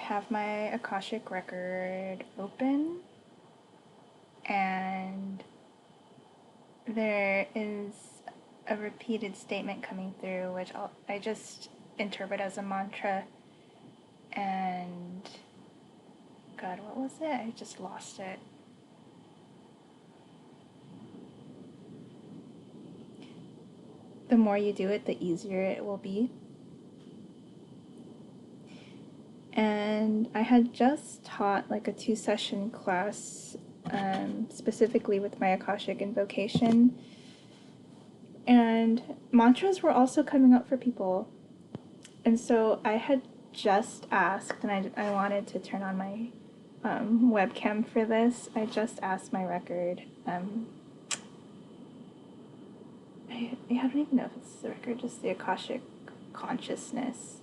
have my akashic record open, and there is a repeated statement coming through, which I just interpret as a mantra. And God, what was it? I just lost it. The more you do it, the easier it will be. And I had just taught like a 2-session class specifically with my Akashic invocation. And mantras were also coming up for people. And so I had just asked, and I wanted to turn on my webcam for this. I just asked my record. I don't even know if it's the record, just the Akashic consciousness.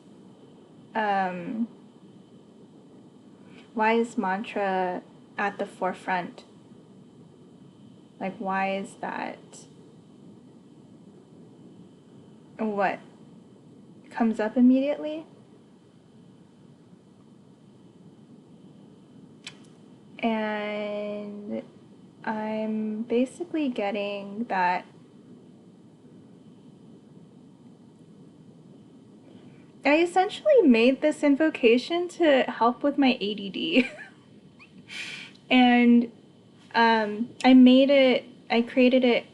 Why is mantra at the forefront? Like, why is that? What comes up immediately? And I'm basically getting that I essentially made this invocation to help with my ADD. And I created it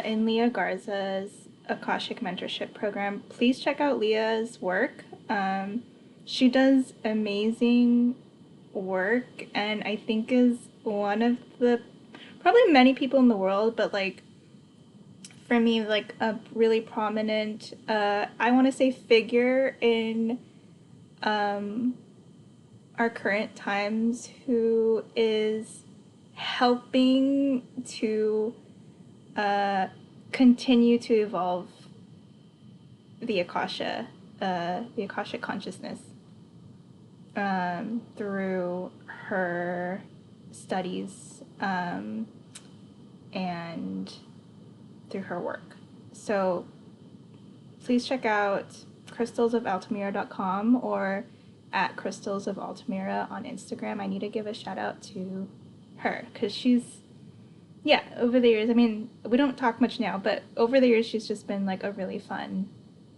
in Leah Garza's Akashic Mentorship Program. Please check out Leah's work. She does amazing work, and I think is one of the, probably many people in the world, but like for me, like a really prominent, I want to say figure in our current times, who is helping to continue to evolve the Akasha, the Akashic consciousness through her studies and through her work. So please check out crystalsofaltamira.com or at Crystals of Altamira on Instagram. I need to give a shout out to her because she's, over the years, I mean, we don't talk much now, but over the years she's just been like a really fun,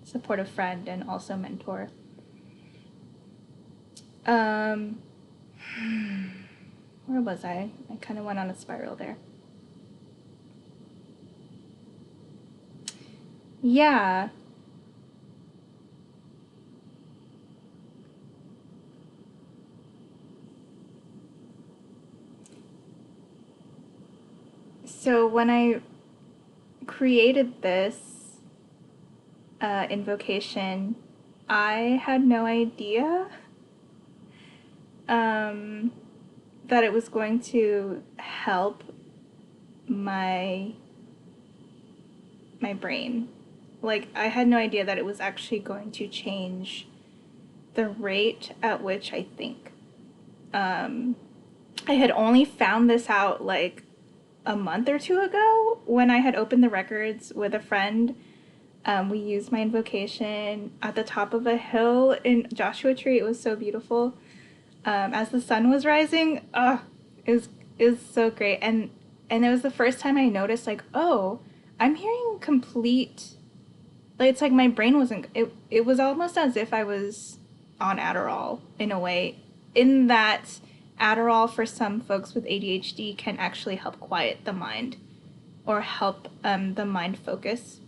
supportive friend and also mentor. Where was I? I kind of went on a spiral there. Yeah. So when I created this invocation, I had no idea that it was going to help my brain. Like, I had no idea that it was actually going to change the rate at which I think. I had only found this out like a month or two ago when I had opened the records with a friend. We used my invocation at the top of a hill in Joshua Tree. It was so beautiful. As the sun was rising, it was so great. And it was the first time I noticed, like, oh, I'm hearing complete, like, it's like my brain wasn't, it was almost as if I was on Adderall in a way, in that Adderall for some folks with ADHD can actually help quiet the mind or help the mind focus.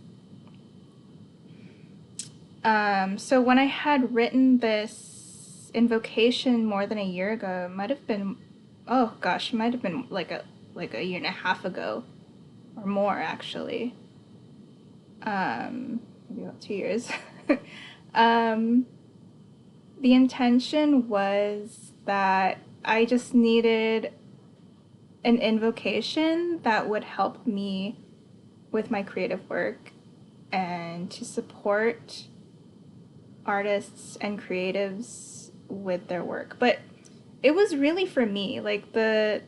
So when I had written this invocation more than a year ago, it might have been like a year and a half ago or more, actually. Maybe about 2 years. The intention was that I just needed an invocation that would help me with my creative work and to support artists and creatives with their work. But it was really for me, like the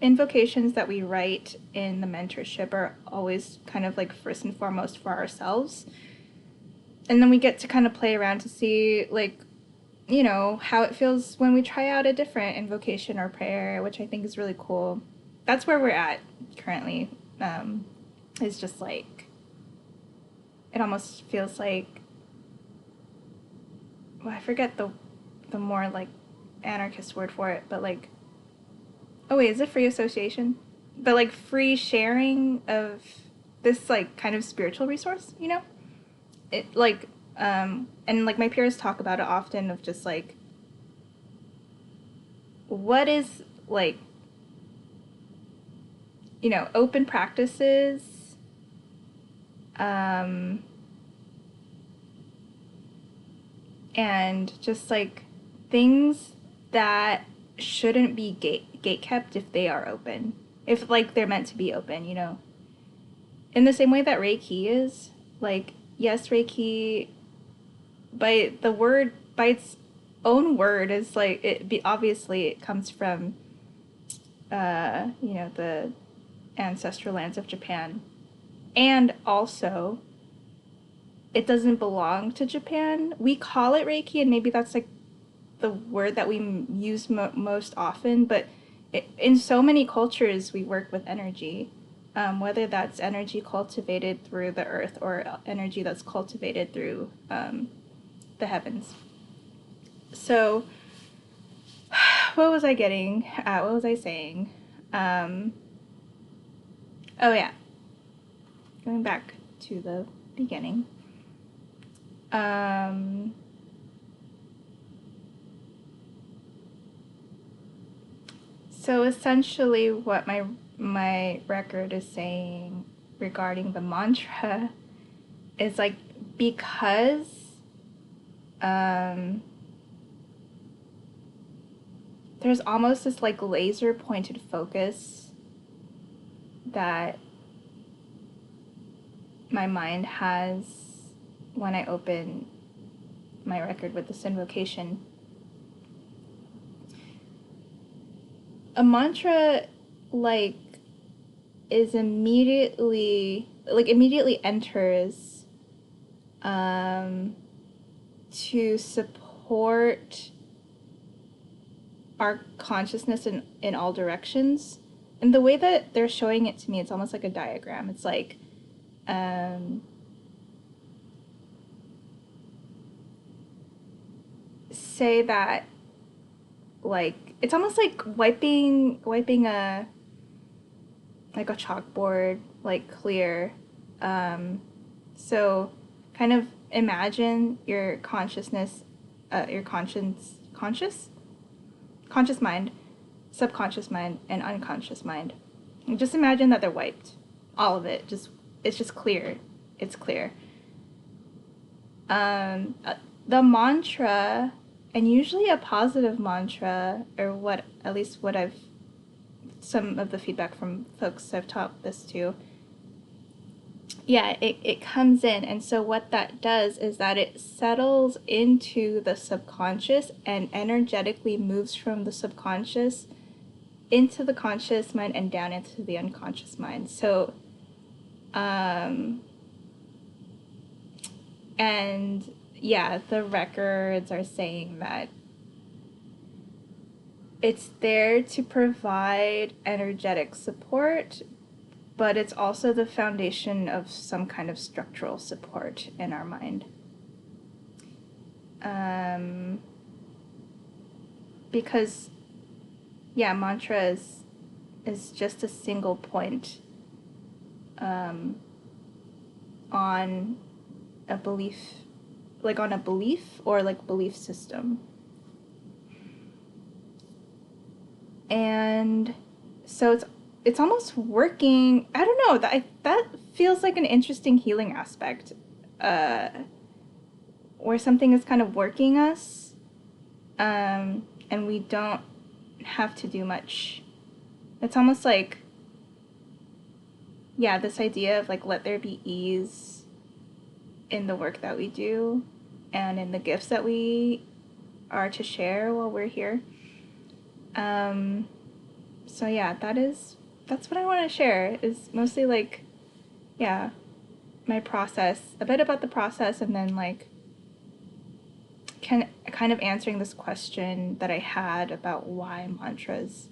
invocations that we write in the mentorship are always kind of like first and foremost for ourselves. And then we get to kind of play around to see like you know, how it feels when we try out a different invocation or prayer, which I think is really cool. That's where we're at currently. Is just like, it almost feels like, well, I forget the more like anarchist word for it, but like, oh wait, is it free association? But like free sharing of this like kind of spiritual resource, you know? It like and like my peers talk about it often of just like, what is like, you know, open practices, and just like things that shouldn't be gate kept if they are open, if like they're meant to be open, you know, in the same way that Reiki is. Like, yes, Reiki by the word, by its own word, is like, obviously it comes from you know, the ancestral lands of Japan, and also it doesn't belong to Japan. We call it Reiki, and maybe that's like the word that we use most often, but in so many cultures we work with energy, whether that's energy cultivated through the earth or energy that's cultivated through the heavens. So what was I getting at? What was I saying? Oh yeah, going back to the beginning. So essentially what my record is saying regarding the mantra is like, because there's almost this like laser pointed focus that my mind has when I open my record with this invocation. A mantra like is immediately enters to support our consciousness in all directions. And the way that they're showing it to me, it's almost like a diagram. It's like say that, like, it's almost like wiping a chalkboard, like clear. So kind of imagine your consciousness, your conscious mind, subconscious mind, and unconscious mind. And just imagine that they're wiped, all of it. It's just clear. It's clear. The mantra, and usually a positive mantra, or what, at least what I've, some of the feedback from folks I've taught this to, yeah, it comes in. And so what that does is that it settles into the subconscious and energetically moves from the subconscious into the conscious mind and down into the unconscious mind. So, and yeah, the records are saying that it's there to provide energetic support, but it's also the foundation of some kind of structural support in our mind. Because, yeah, mantra is just a single point on a belief, or like belief system. And so it's almost working. I don't know, that feels like an interesting healing aspect, where something is kind of working us, and we don't have to do much. It's almost like, yeah, this idea of like, let there be ease in the work that we do and in the gifts that we are to share while we're here. So yeah, that's what I want to share, is mostly like, yeah, my process, a bit about the process, and then like kind of answering this question that I had about why mantras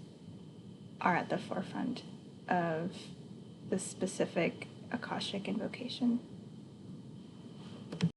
are at the forefront of the specific akashic invocation.